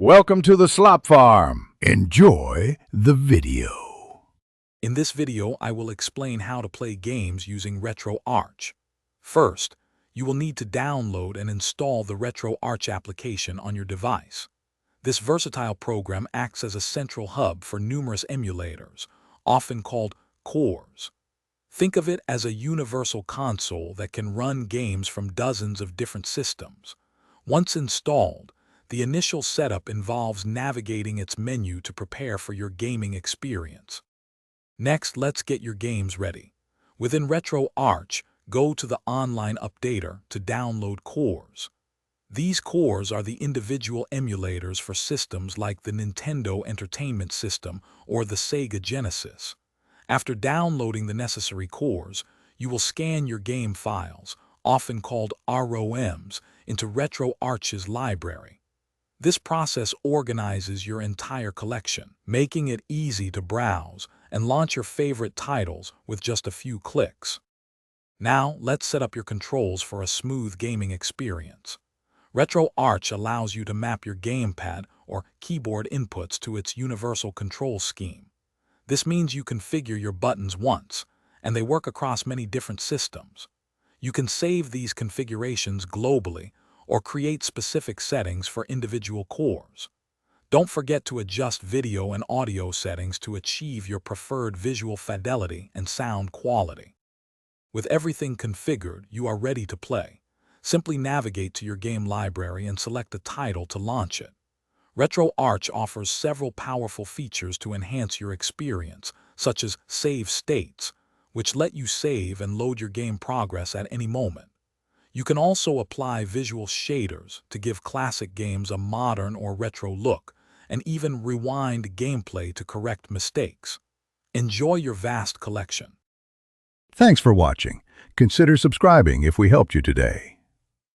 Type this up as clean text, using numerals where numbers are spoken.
Welcome to the Slop Farm. Enjoy the video. In this video, I will explain how to play games using RetroArch. First, you will need to download and install the RetroArch application on your device. This versatile program acts as a central hub for numerous emulators, often called cores. Think of it as a universal console that can run games from dozens of different systems. Once installed, the initial setup involves navigating its menu to prepare for your gaming experience. Next, let's get your games ready. Within RetroArch, go to the Online Updater to download cores. These cores are the individual emulators for systems like the Nintendo Entertainment System or the Sega Genesis. After downloading the necessary cores, you will scan your game files, often called ROMs, into RetroArch's library. This process organizes your entire collection, making it easy to browse and launch your favorite titles with just a few clicks. Now, let's set up your controls for a smooth gaming experience. RetroArch allows you to map your gamepad or keyboard inputs to its universal control scheme. This means you configure your buttons once, and they work across many different systems. You can save these configurations globally or create specific settings for individual cores. Don't forget to adjust video and audio settings to achieve your preferred visual fidelity and sound quality. With everything configured, you are ready to play. Simply navigate to your game library and select a title to launch it. RetroArch offers several powerful features to enhance your experience, such as save states, which let you save and load your game progress at any moment. You can also apply visual shaders to give classic games a modern or retro look, and even rewind gameplay to correct mistakes. Enjoy your vast collection. Thanks for watching. Consider subscribing if we helped you today.